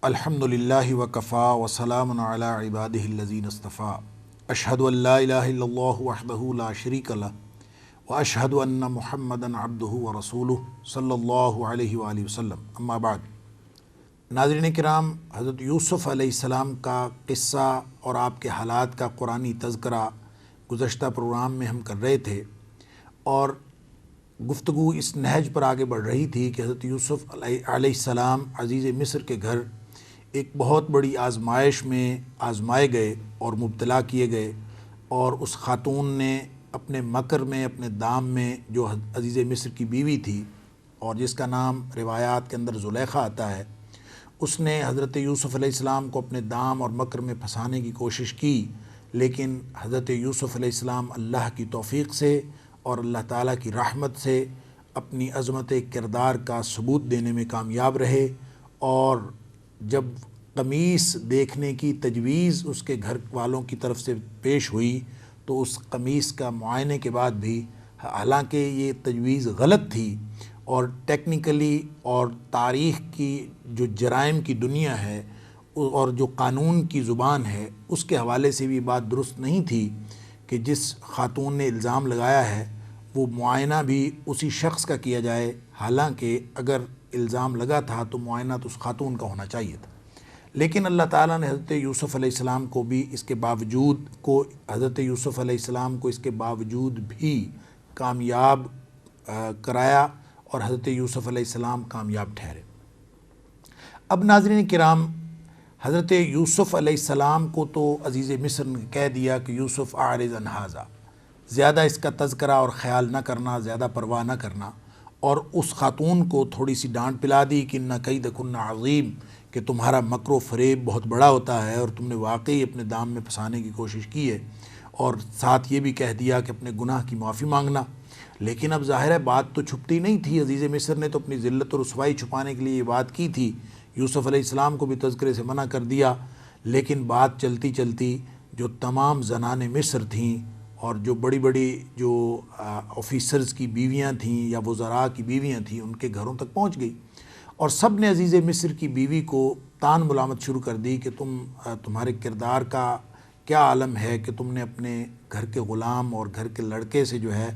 الحمدللہ وکفا وسلام علی عبادہ الذین اصطفیٰ اشہد ان لا الہ الا اللہ وحدہ لا شریک لہ واشہد ان محمدا عبدہ ورسولہ صلی اللہ علیہ وآلہ وسلم اما بعد۔ ناظرین کرام، حضرت یوسف علیہ السلام کا قصہ اور آپ کے حالات کا قرآنی تذکرہ گزشتہ پروگرام میں ہم کر رہے تھے، اور گفتگو اس نہج پر آگے بڑھ رہی تھی کہ حضرت یوسف علیہ السلام عزیز مصر کے گھر ایک بہت بڑی آزمائش میں آزمائے گئے اور مبتلا کیے گئے، اور اس خاتون نے اپنے مکر میں، اپنے دام میں، جو عزیز مصر کی بیوی تھی اور جس کا نام روایات کے اندر زلیخا آتا ہے، اس نے حضرت یوسف علیہ السلام کو اپنے دام اور مکر میں پھنسانے کی کوشش کی، لیکن حضرت یوسف علیہ السلام اللہ کی توفیق سے اور اللہ تعالیٰ کی رحمت سے اپنی عظمت کردار کا ثبوت دینے میں کامیاب رہے، اور جب قمیص دیکھنے کی تجویز اس کے گھر والوں کی طرف سے پیش ہوئی تو اس قمیص کا معائنے کے بعد بھی، حالانکہ یہ تجویز غلط تھی اور ٹیکنیکلی اور تاریخ کی جو جرائم کی دنیا ہے اور جو قانون کی زبان ہے اس کے حوالے سے بھی بات درست نہیں تھی کہ جس خاتون نے الزام لگایا ہے وہ معائنہ بھی اسی شخص کا کیا جائے، حالانکہ اگر الزام لگا تھا تو معائنہ تو اس خاتون کا ہونا چاہیے تھا۔ لیکن اللہ تعالیٰ نے حضرت یوسف علیہ السلام کو بھی اس کے باوجود بھی کامیاب کرایا، اور حضرت یوسف علیہ السلام کامیاب ٹھہرے۔ اب ناظرین کرام، حضرت یوسف علیہ السلام کو تو عزیز مصر نے کہہ دیا کہ یوسف اعرض عن ھذا، زیادہ اس کا تذکرہ اور خیال نہ کرنا، زیادہ پرواہ نہ کرنا، اور اس خاتون کو تھوڑی سی ڈانٹ پلا دی کہ ان کیدکن عظیم، کہ تمہارا مکر و فریب بہت بڑا ہوتا ہے اور تم نے واقعی اپنے دام میں پھنسانے کی کوشش کی ہے، اور ساتھ یہ بھی کہہ دیا کہ اپنے گناہ کی معافی مانگنا۔ لیکن اب ظاہر ہے بات تو چھپتی نہیں تھی، عزیز مصر نے تو اپنی ذلت و رسوائی چھپانے کے لیے یہ بات کی تھی، یوسف علیہ السلام کو بھی تذکرے سے منع کر دیا، لیکن بات چلتی چلتی جو تمام زنان مصر تھیں اور جو بڑی بڑی جو آفیسرز کی بیویاں تھیں یا وزراء کی بیویاں تھیں ان کے گھروں تک پہنچ گئی، اور سب نے عزیز مصر کی بیوی کو تان ملامت شروع کر دی کہ تمہارے کردار کا کیا عالم ہے کہ تم نے اپنے گھر کے غلام اور گھر کے لڑکے سے جو ہے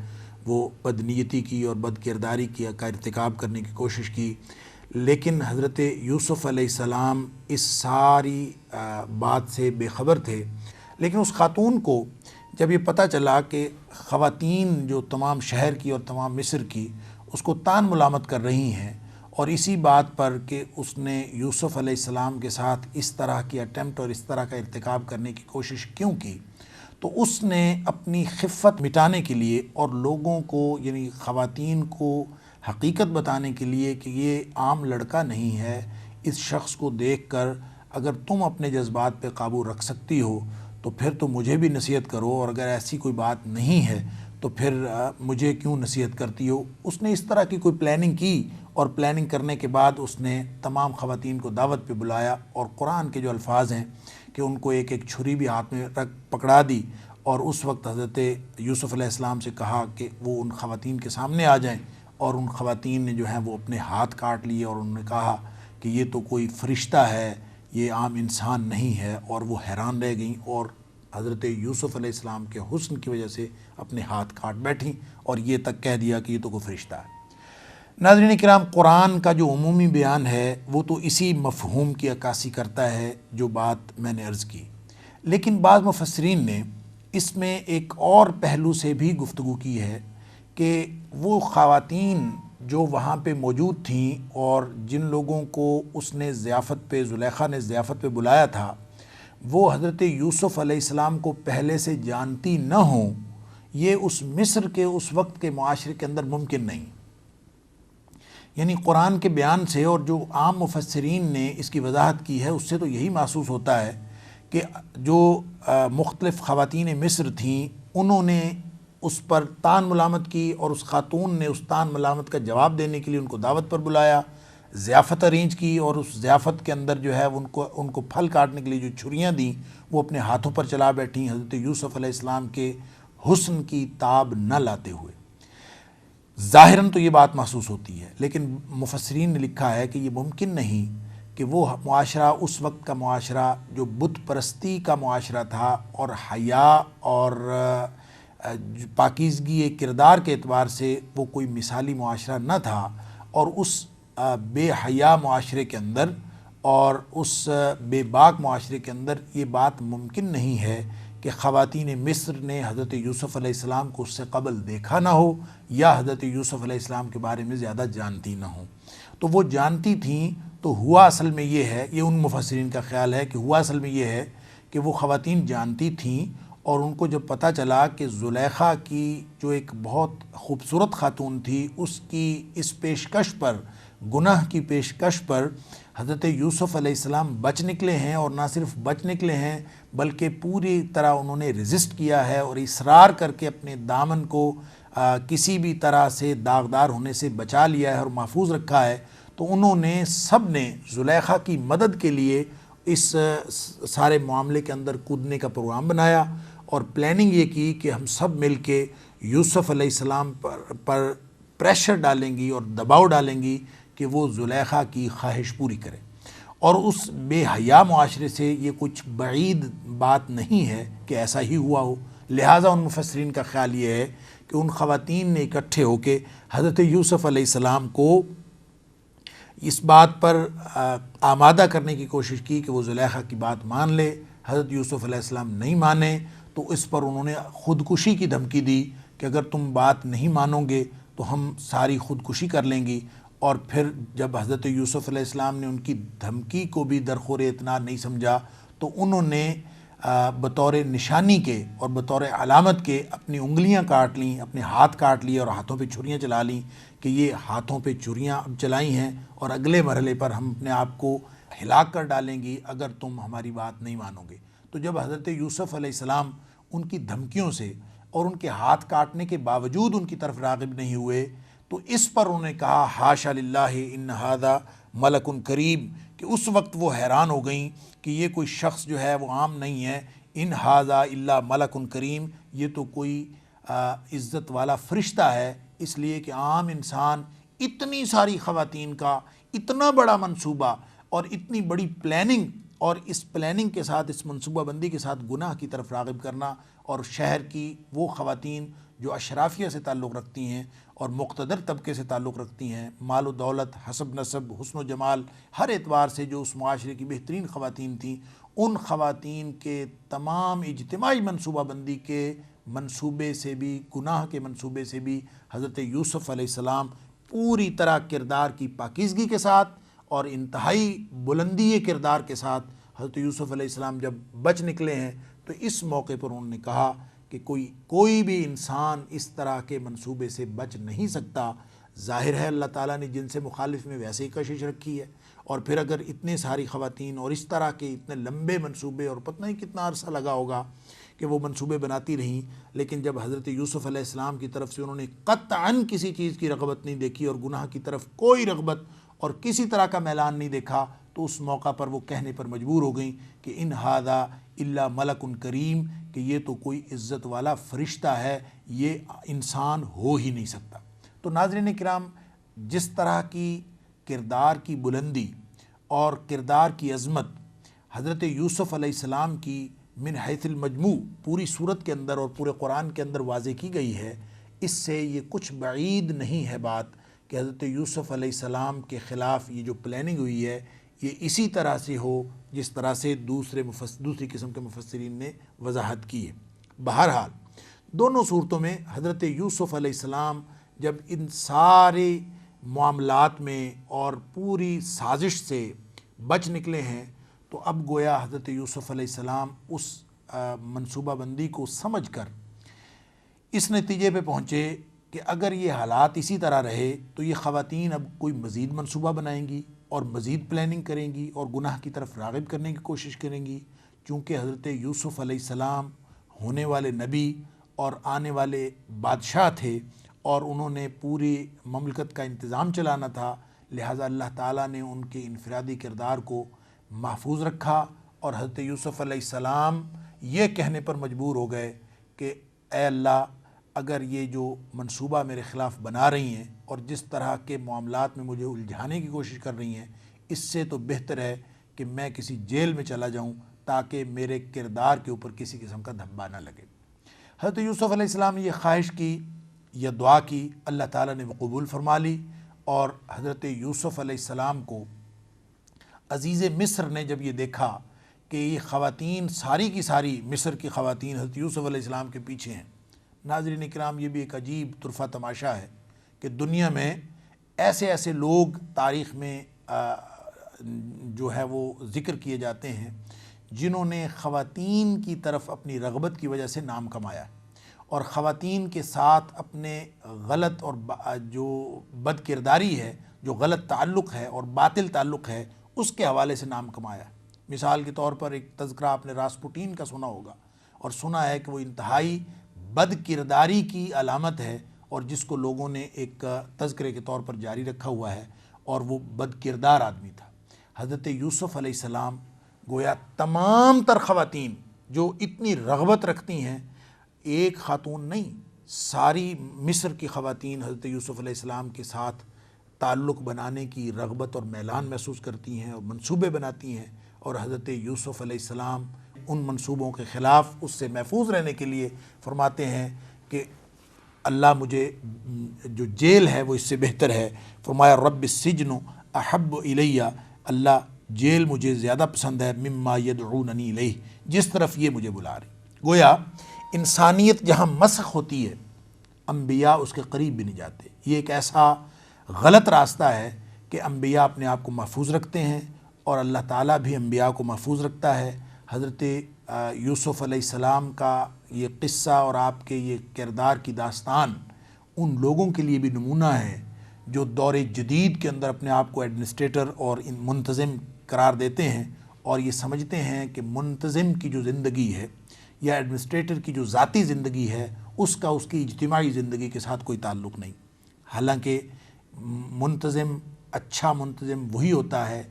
وہ بدنیتی کی اور بد کرداری کا ارتکاب کرنے کی کوشش کی۔ لیکن حضرت یوسف علیہ السلام اس ساری بات سے بے خبر تھے، لیکن اس خاتون کو جب یہ پتہ چلا کہ خواتین جو تمام شہر کی اور تمام مصر کی اس کو تان ملامت کر رہی ہیں، اور اسی بات پر کہ اس نے یوسف علیہ السلام کے ساتھ اس طرح کی اٹیمپٹ اور اس طرح کا ارتکاب کرنے کی کوشش کیوں کی، تو اس نے اپنی خفت مٹانے کے لیے اور لوگوں کو یعنی خواتین کو حقیقت بتانے کے لیے کہ یہ عام لڑکا نہیں ہے، اس شخص کو دیکھ کر اگر تم اپنے جذبات پہ قابو رکھ سکتی ہو تو پھر تو مجھے بھی نصیحت کرو، اور اگر ایسی کوئی بات نہیں ہے تو پھر مجھے کیوں نصیحت کرتی ہو۔ اس نے اس طرح کی کوئی پلاننگ کی، اور پلاننگ کرنے کے بعد اس نے تمام خواتین کو دعوت پہ بلایا، اور قرآن کے جو الفاظ ہیں کہ ان کو ایک ایک چھری بھی ہاتھ میں پکڑا دی، اور اس وقت حضرت یوسف علیہ السلام سے کہا کہ وہ ان خواتین کے سامنے آ جائیں، اور ان خواتین نے جو ہیں وہ اپنے ہاتھ کاٹ لیے، اور انہوں نے کہا کہ یہ تو کوئی فرشتہ ہے، یہ عام انسان نہیں ہے، اور وہ حیران رہ گئیں اور حضرت یوسف علیہ السلام کے حسن کی وجہ سے اپنے ہاتھ کاٹ بیٹھیں، اور یہ تک کہہ دیا کہ یہ تو کوئی فرشتہ ہے۔ ناظرین کرام، قرآن کا جو عمومی بیان ہے وہ تو اسی مفہوم کی عکاسی کرتا ہے جو بات میں نے عرض کی، لیکن بعض مفسرین نے اس میں ایک اور پہلو سے بھی گفتگو کی ہے کہ وہ خواتین جو وہاں پہ موجود تھیں اور جن لوگوں کو اس نے ضیافت پہ، زلیخا نے ضیافت پہ بلایا تھا، وہ حضرت یوسف علیہ السلام کو پہلے سے جانتی نہ ہوں، یہ اس مصر کے اس وقت کے معاشرے کے اندر ممکن نہیں۔ یعنی قرآن کے بیان سے اور جو عام مفسرین نے اس کی وضاحت کی ہے اس سے تو یہی محسوس ہوتا ہے کہ جو مختلف خواتین مصر تھیں انہوں نے اس پر تان ملامت کی، اور اس خاتون نے اس تان ملامت کا جواب دینے کے لیے ان کو دعوت پر بلایا، ضیافت ارینج کی، اور اس ضیافت کے اندر جو ہے ان کو پھل کاٹنے کے لیے جو چھریاں دیں وہ اپنے ہاتھوں پر چلا بیٹھیں، حضرت یوسف علیہ السلام کے حسن کی تاب نہ لاتے ہوئے۔ ظاہراً تو یہ بات محسوس ہوتی ہے، لیکن مفسرین نے لکھا ہے کہ یہ ممکن نہیں کہ وہ معاشرہ اس وقت کا معاشرہ جو بت پرستی کا معاشرہ تھا اور حیا اور پاکیزگی کردار کے اعتبار سے وہ کوئی مثالی معاشرہ نہ تھا، اور اس بے حیا معاشرے کے اندر اور اس بے باک معاشرے کے اندر یہ بات ممکن نہیں ہے کہ خواتین مصر نے حضرت یوسف علیہ السلام کو اس سے قبل دیکھا نہ ہو یا حضرت یوسف علیہ السلام کے بارے میں زیادہ جانتی نہ ہوں۔ تو وہ جانتی تھیں، تو ہوا اصل میں یہ ہے، یہ ان مفسرین کا خیال ہے کہ ہوا اصل میں یہ ہے کہ وہ خواتین جانتی تھیں، اور ان کو جب پتہ چلا کہ زلیخا کی جو ایک بہت خوبصورت خاتون تھی، اس کی اس پیشکش پر، گناہ کی پیشکش پر حضرت یوسف علیہ السلام بچ نکلے ہیں، اور نہ صرف بچ نکلے ہیں بلکہ پوری طرح انہوں نے ریزسٹ کیا ہے اور اصرار کر کے اپنے دامن کو کسی بھی طرح سے داغدار ہونے سے بچا لیا ہے اور محفوظ رکھا ہے، تو انہوں نے سب نے زلیخا کی مدد کے لیے اس سارے معاملے کے اندر کودنے کا پروگرام بنایا، اور پلاننگ یہ کی کہ ہم سب مل کے یوسف علیہ السلام پر پریشر ڈالیں گی اور دباؤ ڈالیں گی کہ وہ زلیخا کی خواہش پوری کرے۔ اور اس بے حیا معاشرے سے یہ کچھ بعید بات نہیں ہے کہ ایسا ہی ہوا ہو، لہٰذا ان مفسرین کا خیال یہ ہے کہ ان خواتین نے اکٹھے ہو کے حضرت یوسف علیہ السلام کو اس بات پر آمادہ کرنے کی کوشش کی کہ وہ زلیخا کی بات مان لے۔ حضرت یوسف علیہ السلام نہیں مانے تو اس پر انہوں نے خودکشی کی دھمکی دی کہ اگر تم بات نہیں مانو گے تو ہم ساری خودکشی کر لیں گی۔ اور پھر جب حضرت یوسف علیہ السلام نے ان کی دھمکی کو بھی درخور اعتنا نہیں سمجھا، تو انہوں نے بطور نشانی کے اور بطور علامت کے اپنی انگلیاں کاٹ لیں، اپنے ہاتھ کاٹ لیے اور ہاتھوں پہ چھریاں چلا لیں کہ یہ ہاتھوں پہ چھریاں اب چلائی ہیں اور اگلے مرحلے پر ہم اپنے آپ کو ہلاک کر ڈالیں گی اگر تم ہماری بات نہیں مانو گے۔ تو جب حضرت یوسف علیہ السلام ان کی دھمکیوں سے اور ان کے ہاتھ کاٹنے کے باوجود ان کی طرف راغب نہیں ہوئے، تو اس پر انہوں نے کہا حاشا للہ ان ھذا ملک کریم، کہ اس وقت وہ حیران ہو گئیں کہ یہ کوئی شخص جو ہے وہ عام نہیں ہے، ان ھذا الا ملک کریم، یہ تو کوئی عزت والا فرشتہ ہے، اس لیے کہ عام انسان اتنی ساری خواتین کا اتنا بڑا منصوبہ اور اتنی بڑی پلاننگ، اور اس پلاننگ کے ساتھ، اس منصوبہ بندی کے ساتھ گناہ کی طرف راغب کرنا، اور شہر کی وہ خواتین جو اشرافیہ سے تعلق رکھتی ہیں اور مقتدر طبقے سے تعلق رکھتی ہیں، مال و دولت، حسب نسب، حسن و جمال، ہر اعتبار سے جو اس معاشرے کی بہترین خواتین تھیں، ان خواتین کے تمام اجتماعی منصوبہ بندی کے منصوبے سے بھی، گناہ کے منصوبے سے بھی حضرت یوسف علیہ السلام پوری طرح کردار کی پاکیزگی کے ساتھ اور انتہائی بلندی کردار کے ساتھ حضرت یوسف علیہ السلام جب بچ نکلے ہیں، تو اس موقع پر انہوں نے کہا کہ کوئی بھی انسان اس طرح کے منصوبے سے بچ نہیں سکتا۔ ظاہر ہے اللہ تعالیٰ نے جن سے مخالف میں ویسے ہی کشش رکھی ہے، اور پھر اگر اتنے ساری خواتین اور اس طرح کے اتنے لمبے منصوبے، اور پتہ نہیں کتنا عرصہ لگا ہوگا کہ وہ منصوبے بناتی رہیں، لیکن جب حضرت یوسف علیہ السلام کی طرف سے انہوں نے قطعاً کسی چیز کی رغبت نہیں دیکھی اور گناہ کی طرف کوئی رغبت اور کسی طرح کا میلان نہیں دیکھا، تو اس موقع پر وہ کہنے پر مجبور ہو گئیں کہ ان ھذا الا ملک کریم، کہ یہ تو کوئی عزت والا فرشتہ ہے، یہ انسان ہو ہی نہیں سکتا۔ تو ناظرین کرام، جس طرح کی کردار کی بلندی اور کردار کی عظمت حضرت یوسف علیہ السلام کی من حیث المجموع پوری صورت کے اندر اور پورے قرآن کے اندر واضح کی گئی ہے، اس سے یہ کچھ بعید نہیں ہے بات کہ حضرت یوسف علیہ السلام کے خلاف یہ جو پلاننگ ہوئی ہے، یہ اسی طرح سے ہو جس طرح سے دوسری قسم کے مفسرین نے وضاحت کی ہے۔ بہرحال دونوں صورتوں میں حضرت یوسف علیہ السلام جب ان سارے معاملات میں اور پوری سازش سے بچ نکلے ہیں، تو اب گویا حضرت یوسف علیہ السلام اس منصوبہ بندی کو سمجھ کر اس نتیجے پہ پہنچے کہ اگر یہ حالات اسی طرح رہے تو یہ خواتین اب کوئی مزید منصوبہ بنائیں گی اور مزید پلاننگ کریں گی اور گناہ کی طرف راغب کرنے کی کوشش کریں گی، چونکہ حضرت یوسف علیہ السلام ہونے والے نبی اور آنے والے بادشاہ تھے اور انہوں نے پوری مملکت کا انتظام چلانا تھا، لہٰذا اللہ تعالیٰ نے ان کے انفرادی کردار کو محفوظ رکھا، اور حضرت یوسف علیہ السلام یہ کہنے پر مجبور ہو گئے کہ اے اللہ، اگر یہ جو منصوبہ میرے خلاف بنا رہی ہیں اور جس طرح کے معاملات میں مجھے الجھانے کی کوشش کر رہی ہیں، اس سے تو بہتر ہے کہ میں کسی جیل میں چلا جاؤں تاکہ میرے کردار کے اوپر کسی قسم کا دھبا نہ لگے۔ حضرت یوسف علیہ السلام نے یہ خواہش کی یا دعا کی، اللہ تعالیٰ نے وہ قبول فرما لی، اور حضرت یوسف علیہ السلام کو عزیز مصر نے جب یہ دیکھا کہ یہ خواتین ساری کی ساری مصر کی خواتین حضرت یوسف علیہ السلام کے پیچھے ہیں۔ ناظرین کرام، یہ بھی ایک عجیب طرفہ تماشا ہے کہ دنیا میں ایسے ایسے لوگ تاریخ میں جو ہے وہ ذکر کیے جاتے ہیں جنہوں نے خواتین کی طرف اپنی رغبت کی وجہ سے نام کمایا، اور خواتین کے ساتھ اپنے غلط اور جو بد کرداری ہے، جو غلط تعلق ہے اور باطل تعلق ہے، اس کے حوالے سے نام کمایا۔ مثال کے طور پر ایک تذکرہ آپ نے راسپوٹین کا سنا ہوگا، اور سنا ہے کہ وہ انتہائی بد کرداری کی علامت ہے، اور جس کو لوگوں نے ایک تذکرے کے طور پر جاری رکھا ہوا ہے، اور وہ بد کردار آدمی تھا۔ حضرت یوسف علیہ السلام گویا تمام تر خواتین جو اتنی رغبت رکھتی ہیں، ایک خاتون نہیں، ساری مصر کی خواتین حضرت یوسف علیہ السلام کے ساتھ تعلق بنانے کی رغبت اور میلان محسوس کرتی ہیں اور منصوبے بناتی ہیں، اور حضرت یوسف علیہ السلام ان منصوبوں کے خلاف اس سے محفوظ رہنے کے لیے فرماتے ہیں کہ اللہ مجھے جو جیل ہے وہ اس سے بہتر ہے۔ فرمایا رب السجن احب الیہ، اللہ جیل مجھے زیادہ پسند ہے مما یدعوننی الیہ، جس طرف یہ مجھے بلا رہی۔ گویا انسانیت جہاں مسخ ہوتی ہے، انبیاء اس کے قریب بھی نہیں جاتے۔ یہ ایک ایسا غلط راستہ ہے کہ انبیاء اپنے آپ کو محفوظ رکھتے ہیں، اور اللہ تعالیٰ بھی انبیاء کو محفوظ رکھتا ہے۔ حضرت یوسف علیہ السلام کا یہ قصہ اور آپ کے یہ کردار کی داستان ان لوگوں کے لیے بھی نمونہ ہے جو دور جدید کے اندر اپنے آپ کو ایڈمنسٹریٹر اور منتظم قرار دیتے ہیں، اور یہ سمجھتے ہیں کہ منتظم کی جو زندگی ہے یا ایڈمنسٹریٹر کی جو ذاتی زندگی ہے اس کا اس کی اجتماعی زندگی کے ساتھ کوئی تعلق نہیں۔ حالانکہ منتظم، اچھا منتظم وہی ہوتا ہے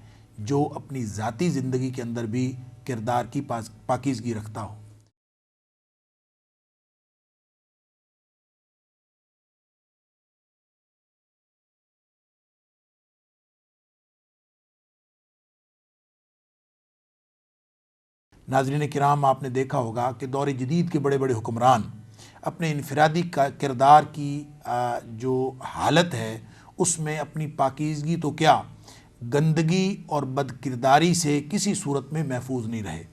جو اپنی ذاتی زندگی کے اندر بھی کردار کی پاکیزگی رکھتا ہو۔ ناظرین کرام، آپ نے دیکھا ہوگا کہ دور جدید کے بڑے بڑے حکمران اپنے انفرادی کردار کی جو حالت ہے اس میں اپنی پاکیزگی تو کیا، گندگی اور بد کرداری سے کسی صورت میں محفوظ نہیں رہے،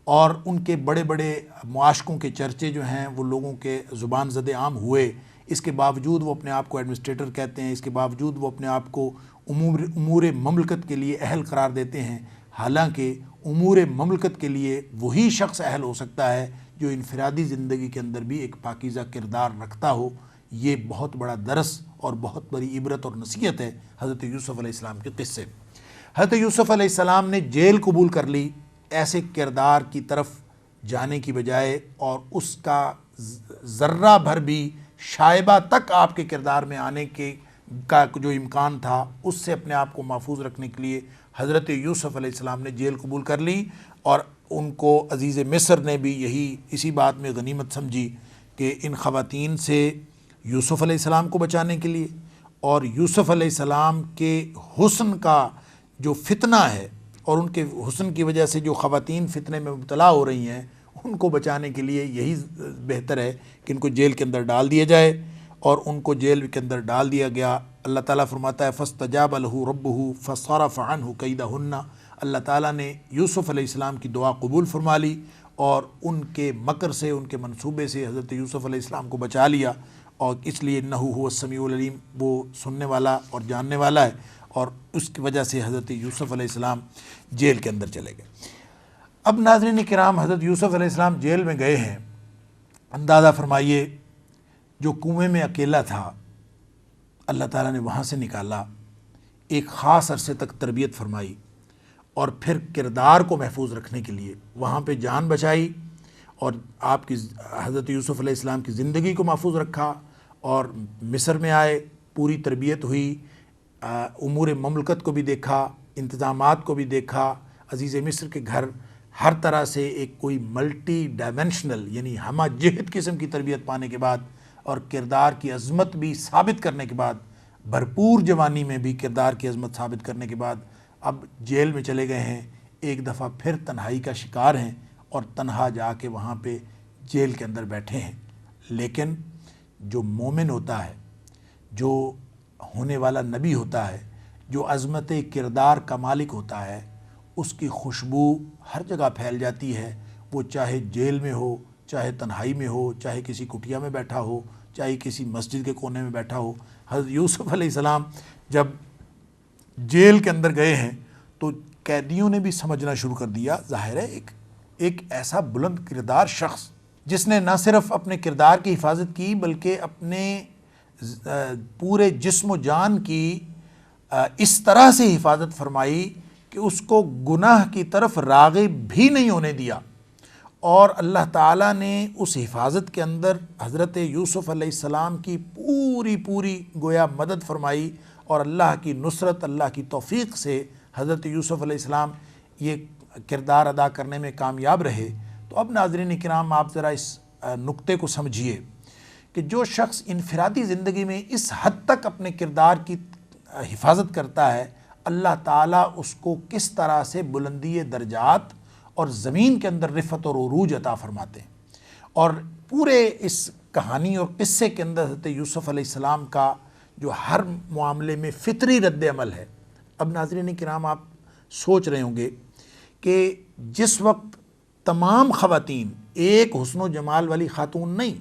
اور ان کے بڑے بڑے معاشقوں کے چرچے جو ہیں وہ لوگوں کے زبان زد عام ہوئے۔ اس کے باوجود وہ اپنے آپ کو ایڈمنسٹریٹر کہتے ہیں، اس کے باوجود وہ اپنے آپ کو امور مملکت کے لیے اہل قرار دیتے ہیں، حالانکہ امور مملکت کے لیے وہی شخص اہل ہو سکتا ہے جو انفرادی زندگی کے اندر بھی ایک پاکیزہ کردار رکھتا ہو۔ یہ بہت بڑا درس اور بہت بڑی عبرت اور نصیحت ہے حضرت یوسف علیہ السلام کے قصے۔ حضرت یوسف علیہ السلام نے جیل قبول کر لی ایسے کردار کی طرف جانے کی بجائے، اور اس کا ذرہ بھر بھی شائبہ تک آپ کے کردار میں آنے کا جو امکان تھا اس سے اپنے آپ کو محفوظ رکھنے کے لیے حضرت یوسف علیہ السلام نے جیل قبول کر لی، اور ان کو عزیز مصر نے بھی اسی بات میں غنیمت سمجھی کہ ان خواتین سے یوسف علیہ السلام کو بچانے کے لیے اور یوسف علیہ السلام کے حسن کا جو فتنہ ہے اور ان کے حسن کی وجہ سے جو خواتین فتنے میں مبتلا ہو رہی ہیں ان کو بچانے کے لیے یہی بہتر ہے کہ ان کو جیل کے اندر ڈال دیا جائے، اور ان کو جیل کے اندر ڈال دیا گیا۔ اللہ تعالیٰ فرماتا ہے فاستجاب لہ ربہ فصرف عنہ کیدہن، اللہ تعالیٰ نے یوسف علیہ السلام کی دعا قبول فرما لی اور ان کے مکر سے، ان کے منصوبے سے حضرت یوسف علیہ السلام کو بچا لیا، اور اس لیے انہ هو السمیع العلیم، وہ سننے والا اور جاننے والا ہے، اور اس کی وجہ سے حضرت یوسف علیہ السلام جیل کے اندر چلے گئے۔ اب ناظرین کرام، حضرت یوسف علیہ السلام جیل میں گئے ہیں، اندازہ فرمائیے جو کنویں میں اکیلا تھا اللہ تعالیٰ نے وہاں سے نکالا، ایک خاص عرصے تک تربیت فرمائی، اور پھر کردار کو محفوظ رکھنے کے لیے وہاں پہ جان بچائی، اور آپ کی حضرت یوسف علیہ السلام کی زندگی کو محفوظ رکھا، اور مصر میں آئے، پوری تربیت ہوئی، امور مملکت کو بھی دیکھا، انتظامات کو بھی دیکھا۔ عزیز مصر کے گھر ہر طرح سے ایک کوئی ملٹی ڈائمنشنل یعنی ہمہ جہت قسم کی تربیت پانے کے بعد اور کردار کی عظمت بھی ثابت کرنے کے بعد، بھرپور جوانی میں بھی کردار کی عظمت ثابت کرنے کے بعد، اب جیل میں چلے گئے ہیں، ایک دفعہ پھر تنہائی کا شکار ہیں اور تنہا جا کے وہاں پہ جیل کے اندر بیٹھے ہیں۔ لیکن جو مومن ہوتا ہے، جو ہونے والا نبی ہوتا ہے، جو عظمت کردار کا مالک ہوتا ہے، اس کی خوشبو ہر جگہ پھیل جاتی ہے، وہ چاہے جیل میں ہو، چاہے تنہائی میں ہو، چاہے کسی کٹیا میں بیٹھا ہو، چاہے کسی مسجد کے کونے میں بیٹھا ہو۔ حضرت یوسف علیہ السلام جب جیل کے اندر گئے ہیں تو قیدیوں نے بھی سمجھنا شروع کر دیا، ظاہر ہے ایک ایسا بلند کردار شخص جس نے نہ صرف اپنے کردار کی حفاظت کی بلکہ اپنے پورے جسم و جان کی اس طرح سے حفاظت فرمائی کہ اس کو گناہ کی طرف راغب بھی نہیں ہونے دیا، اور اللہ تعالیٰ نے اس حفاظت کے اندر حضرت یوسف علیہ السلام کی پوری گویا مدد فرمائی، اور اللہ کی نصرت، اللہ کی توفیق سے حضرت یوسف علیہ السلام یہ کردار ادا کرنے میں کامیاب رہے۔ تو اب ناظرین کرام، آپ ذرا اس نقطے کو سمجھیے کہ جو شخص انفرادی زندگی میں اس حد تک اپنے کردار کی حفاظت کرتا ہے، اللہ تعالیٰ اس کو کس طرح سے بلندی درجات اور زمین کے اندر رفعت اور عروج عطا فرماتے ہیں۔ اور پورے اس کہانی اور قصے کے اندر حضرت یوسف علیہ السلام کا جو ہر معاملے میں فطری رد عمل ہے۔ اب ناظرین کرام، آپ سوچ رہے ہوں گے کہ جس وقت تمام خواتین ایک حسن و جمال والی خاتون نہیں،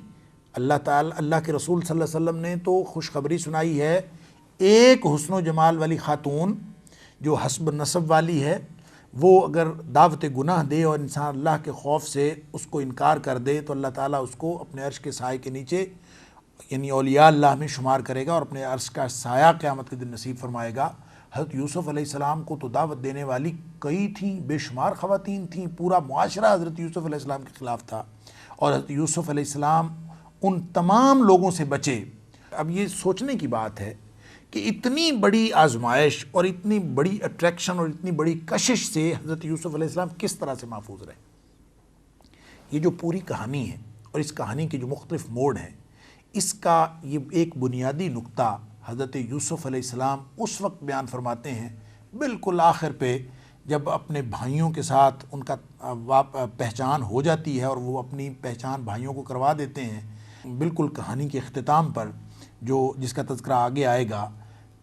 اللہ کے رسول صلی اللہ علیہ وسلم نے تو خوشخبری سنائی ہے، ایک حسن و جمال والی خاتون جو حسب نسب والی ہے، وہ اگر دعوت گناہ دے اور انسان اللہ کے خوف سے اس کو انکار کر دے تو اللہ تعالیٰ اس کو اپنے عرش کے سائے کے نیچے یعنی اولیاء اللہ میں شمار کرے گا اور اپنے عرش کا سایہ قیامت کے دن نصیب فرمائے گا۔ حضرت یوسف علیہ السلام کو تو دعوت دینے والی کئی تھیں، بے شمار خواتین تھیں، پورا معاشرہ حضرت یوسف علیہ السلام کے خلاف تھا، اور حضرت یوسف علیہ السلام ان تمام لوگوں سے بچے۔ اب یہ سوچنے کی بات ہے کہ اتنی بڑی آزمائش اور اتنی بڑی اٹریکشن اور اتنی بڑی کشش سے حضرت یوسف علیہ السلام کس طرح سے محفوظ رہے۔ یہ جو پوری کہانی ہے اور اس کہانی کے جو مختلف موڑ ہیں، اس کا یہ ایک بنیادی نقطہ حضرت یوسف علیہ السلام اس وقت بیان فرماتے ہیں بالکل آخر پہ، جب اپنے بھائیوں کے ساتھ ان کا پہچان ہو جاتی ہے اور وہ اپنی پہچان بھائیوں کو کروا دیتے ہیں۔ بالکل کہانی کے اختتام پر جس کا تذکرہ آگے آئے گا،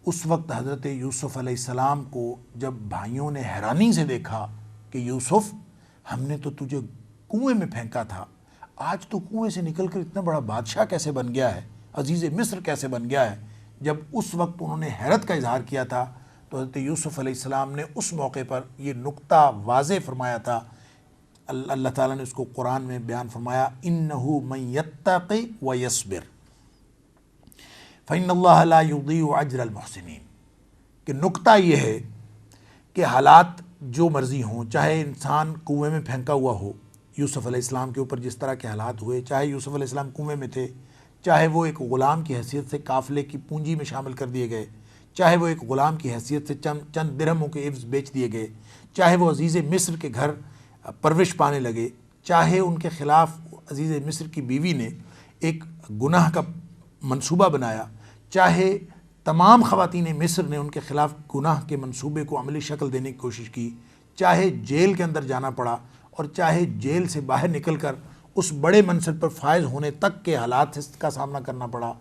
اس وقت حضرت یوسف علیہ السلام کو جب بھائیوں نے حیرانی سے دیکھا کہ یوسف، ہم نے تو تجھے کنویں میں پھینکا تھا، آج تو کنویں سے نکل کر اتنا بڑا بادشاہ کیسے بن گیا ہے، عزیز مصر کیسے بن گیا ہے۔ جب اس وقت انہوں نے حیرت کا اظہار کیا تھا تو حضرت یوسف علیہ السلام نے اس موقع پر یہ نقطہ واضح فرمایا تھا۔ اللہ تعالیٰ نے اس کو قرآن میں بیان فرمایا، اِنَّهُ مَن يَتَّقِ وَيَصْبِرْ فَإِنَّ اللَّهَ لَا يُضِيعُ أَجْرَ الْمُحْسِنِينَ، کہ نقطہ یہ ہے کہ حالات جو مرضی ہوں، چاہے انسان کنویں میں پھینکا ہوا ہو، یوسف علیہ السلام کے اوپر جس طرح کے حالات ہوئے، چاہے یوسف علیہ السلام کنویں میں تھے، چاہے وہ ایک غلام کی حیثیت سے قافلے کی پونجی میں شامل کر دیے گئے، چاہے وہ ایک غلام کی حیثیت سے چند درہموں کے عوض بیچ دیے گئے، چاہے وہ عزیز مصر کے گھر پرورش پانے لگے، چاہے ان کے خلاف عزیز مصر کی بیوی نے ایک گناہ کا منصوبہ بنایا، چاہے تمام خواتین مصر نے ان کے خلاف گناہ کے منصوبے کو عملی شکل دینے کی کوشش کی، چاہے جیل کے اندر جانا پڑا، اور چاہے جیل سے باہر نکل کر اس بڑے منصب پر فائز ہونے تک کے حالات کا سامنا کرنا پڑا،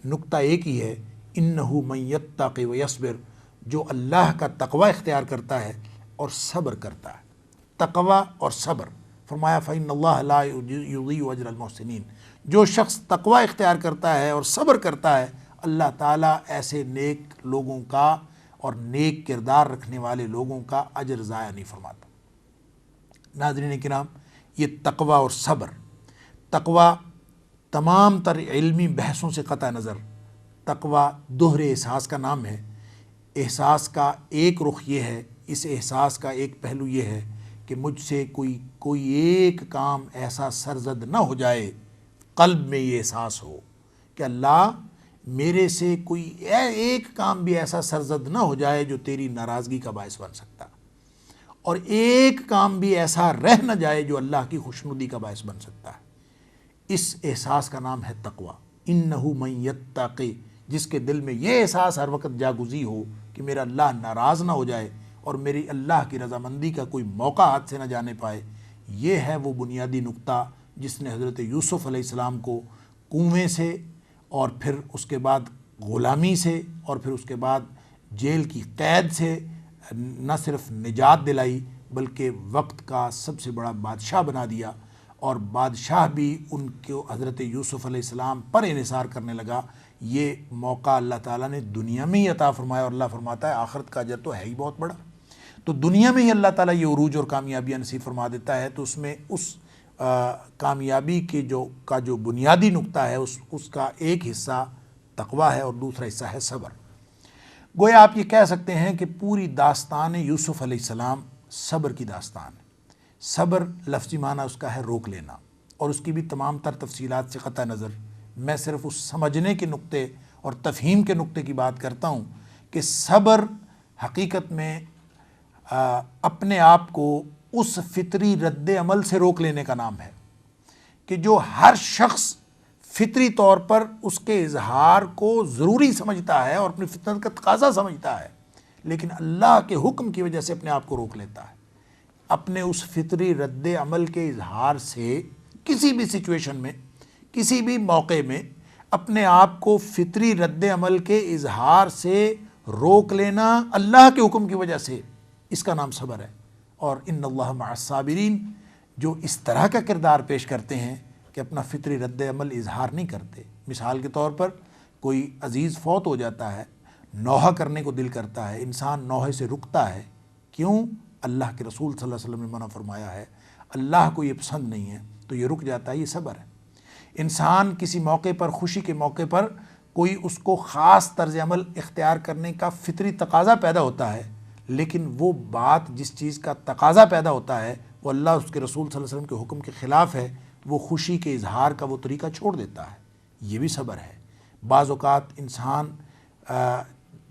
نقطہ ایک ہی ہے، اِنَّهُ مَن يَتَّقِ وَيَصْبِرْ، جو اللہ کا تقوی اختیار کرتا ہے اور صبر کرتا ہے۔ تقوی اور صبر، فرمایا فَإِنَّ اللَّهَ لَا يُضِيعُ أَجْرَ الْمُحْسِنِينَ، جو شخص تقوی اختیار کرتا ہے اور صبر کرتا ہے، اللہ تعالیٰ ایسے نیک لوگوں کا اور نیک کردار رکھنے والے لوگوں کا اجر ضائع نہیں فرماتا۔ ناظرین کرام، یہ تقوی اور صبر، تقوی تمام تر علمی بحثوں سے قطع نظر، تقوی دوہرے احساس کا نام ہے۔ احساس کا ایک رخ یہ ہے، اس احساس کا ایک پہلو یہ ہے کہ مجھ سے کوئی ایک کام ایسا سرزد نہ ہو جائے، قلب میں یہ احساس ہو کہ اللہ میرے سے کوئی ایک کام بھی ایسا سرزد نہ ہو جائے جو تیری ناراضگی کا باعث بن سکتا، اور ایک کام بھی ایسا رہ نہ جائے جو اللہ کی خوشنودی کا باعث بن سکتا ہے۔ اس احساس کا نام ہے تقوی۔ اِنَّهُ مَن يَتَّقِ، جس کے دل میں یہ احساس ہر وقت جاگزی ہو کہ میرا اللہ ناراض نہ ہو جائے اور میری اللہ کی رضامندی کا کوئی موقع ہاتھ سے نہ جانے پائے۔ یہ ہے وہ بنیادی نقطہ جس نے حضرت یوسف علیہ السلام کو کنویں سے اور پھر اس کے بعد غلامی سے اور پھر اس کے بعد جیل کی قید سے نہ صرف نجات دلائی بلکہ وقت کا سب سے بڑا بادشاہ بنا دیا، اور بادشاہ بھی ان کو حضرت یوسف علیہ السلام پر انحصار کرنے لگا۔ یہ موقع اللہ تعالیٰ نے دنیا میں ہی عطا فرمایا، اور اللہ فرماتا ہے آخرت کا اجر تو ہے ہی بہت بڑا۔ تو دنیا میں ہی اللہ تعالیٰ یہ عروج اور کامیابیاں نصیب فرما دیتا ہے، تو اس میں اس کامیابی کے جو بنیادی نقطہ ہے اس کا ایک حصہ تقویٰ ہے اور دوسرا حصہ ہے صبر۔ گویا آپ یہ کہہ سکتے ہیں کہ پوری داستان یوسف علیہ السلام صبر کی داستان ہے۔ صبر لفظی معنی اس کا ہے روک لینا، اور اس کی بھی تمام تر تفصیلات سے قطع نظر میں صرف اس سمجھنے کے نقطے اور تفہیم کے نقطے کی بات کرتا ہوں کہ صبر حقیقت میں اپنے آپ کو اس فطری رد عمل سے روک لینے کا نام ہے کہ جو ہر شخص فطری طور پر اس کے اظہار کو ضروری سمجھتا ہے اور اپنی فطرت کا تقاضا سمجھتا ہے، لیکن اللہ کے حکم کی وجہ سے اپنے آپ کو روک لیتا ہے۔ اپنے اس فطری رد عمل کے اظہار سے کسی بھی سچویشن میں، کسی بھی موقع میں اپنے آپ کو فطری رد عمل کے اظہار سے روک لینا اللہ کے حکم کی وجہ سے، اس کا نام صبر ہے۔ اور ان اللہ مع الصابرین، جو اس طرح کا کردار پیش کرتے ہیں کہ اپنا فطری رد عمل اظہار نہیں کرتے۔ مثال کے طور پر کوئی عزیز فوت ہو جاتا ہے، نوحہ کرنے کو دل کرتا ہے، انسان نوحے سے رکتا ہے، کیوں؟ اللہ کے رسول صلی اللہ علیہ وسلم نے منع فرمایا ہے، اللہ کو یہ پسند نہیں ہے، تو یہ رک جاتا ہے، یہ صبر ہے۔ انسان کسی موقع پر، خوشی کے موقع پر کوئی اس کو خاص طرز عمل اختیار کرنے کا فطری تقاضا پیدا ہوتا ہے، لیکن وہ بات جس چیز کا تقاضا پیدا ہوتا ہے وہ اللہ اس کے رسول صلی اللہ علیہ وسلم کے حکم کے خلاف ہے، وہ خوشی کے اظہار کا وہ طریقہ چھوڑ دیتا ہے، یہ بھی صبر ہے۔ بعض اوقات انسان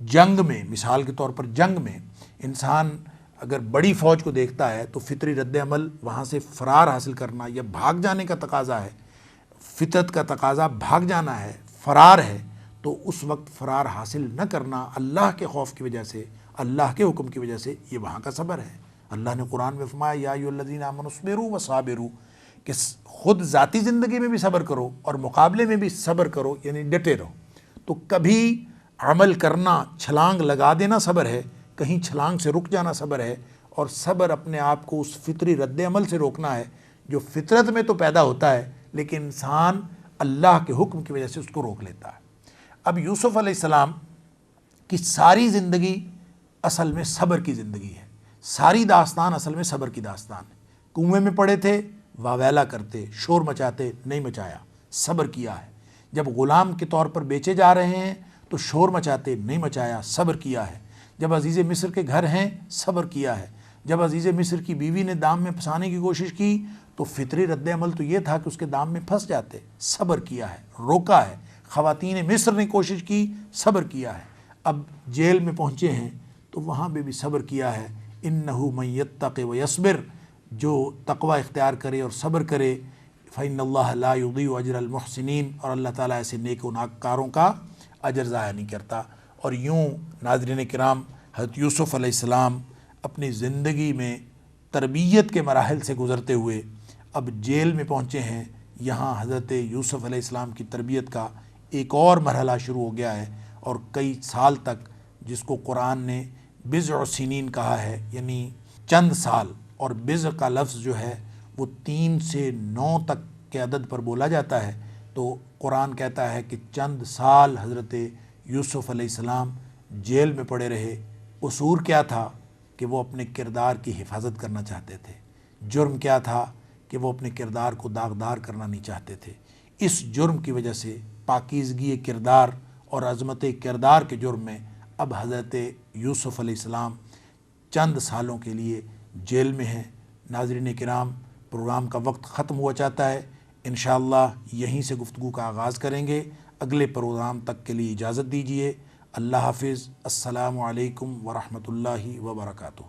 جنگ میں، مثال کے طور پر جنگ میں انسان اگر بڑی فوج کو دیکھتا ہے تو فطری رد عمل وہاں سے فرار حاصل کرنا یا بھاگ جانے کا تقاضا ہے، فطرت کا تقاضا بھاگ جانا ہے، فرار ہے، تو اس وقت فرار حاصل نہ کرنا اللہ کے خوف کی وجہ سے، اللہ کے حکم کی وجہ سے، یہ وہاں کا صبر ہے۔ اللہ نے قرآن میں فرمایا یا ایھا الذین آمنوا اصبروا وصابروا، کہ خود ذاتی زندگی میں بھی صبر کرو اور مقابلے میں بھی صبر کرو، یعنی ڈٹے رہو۔ تو کبھی عمل کرنا، چھلانگ لگا دینا صبر ہے، کہیں چھلانگ سے رک جانا صبر ہے، اور صبر اپنے آپ کو اس فطری رد عمل سے روکنا ہے جو فطرت میں تو پیدا ہوتا ہے لیکن انسان اللہ کے حکم کی وجہ سے اس کو روک لیتا ہے۔ اب یوسف علیہ السلام کی ساری زندگی اصل میں صبر کی زندگی ہے، ساری داستان اصل میں صبر کی داستان ہے۔ کنویں میں پڑے تھے، واویلا کرتے، شور مچاتے، نہیں مچایا، صبر کیا ہے۔ جب غلام کے طور پر بیچے جا رہے ہیں تو شور مچاتے، نہیں مچایا، صبر کیا ہے۔ جب عزیز مصر کے گھر ہیں، صبر کیا ہے۔ جب عزیز مصر کی بیوی نے دام میں پھنسانے کی کوشش کی تو فطری رد عمل تو یہ تھا کہ اس کے دام میں پھنس جاتے، صبر کیا ہے، روکا ہے۔ خواتین مصر نے کوشش کی، صبر کیا ہے۔ اب جیل میں پہنچے ہیں تو وہاں بھی صبر کیا ہے۔ انہ من یتق ویصبر، جو تقوی اختیار کرے اور صبر کرے، فإن اللہ لا یضیع اجر المحسنین، اور اللہ تعالیٰ ایسے نیک و نیککاروں کا اجر ضائع نہیں کرتا۔ اور یوں ناظرین کرام، حضرت یوسف علیہ السلام اپنی زندگی میں تربیت کے مراحل سے گزرتے ہوئے اب جیل میں پہنچے ہیں۔ یہاں حضرت یوسف علیہ السلام کی تربیت کا ایک اور مرحلہ شروع ہو گیا ہے، اور کئی سال تک، جس کو قرآن نے بضع سنین کہا ہے، یعنی چند سال، اور بضع کا لفظ جو ہے وہ 3 سے 9 تک کے عدد پر بولا جاتا ہے، تو قرآن کہتا ہے کہ چند سال حضرت یوسف علیہ السلام جیل میں پڑے رہے۔ قصور کیا تھا کہ وہ اپنے کردار کی حفاظت کرنا چاہتے تھے، جرم کیا تھا کہ وہ اپنے کردار کو داغدار کرنا نہیں چاہتے تھے۔ اس جرم کی وجہ سے، پاکیزگی کردار اور عظمت کردار کے جرم میں، اب حضرت یوسف علیہ السلام چند سالوں کے لیے جیل میں ہیں۔ ناظرین کرام، پروگرام کا وقت ختم ہوا چاہتا ہے، انشاءاللہ یہیں سے گفتگو کا آغاز کریں گے۔ اگلے پروگرام تک کے لیے اجازت دیجیے۔ اللہ حافظ۔ السلام علیکم ورحمۃ اللہ وبرکاتہ۔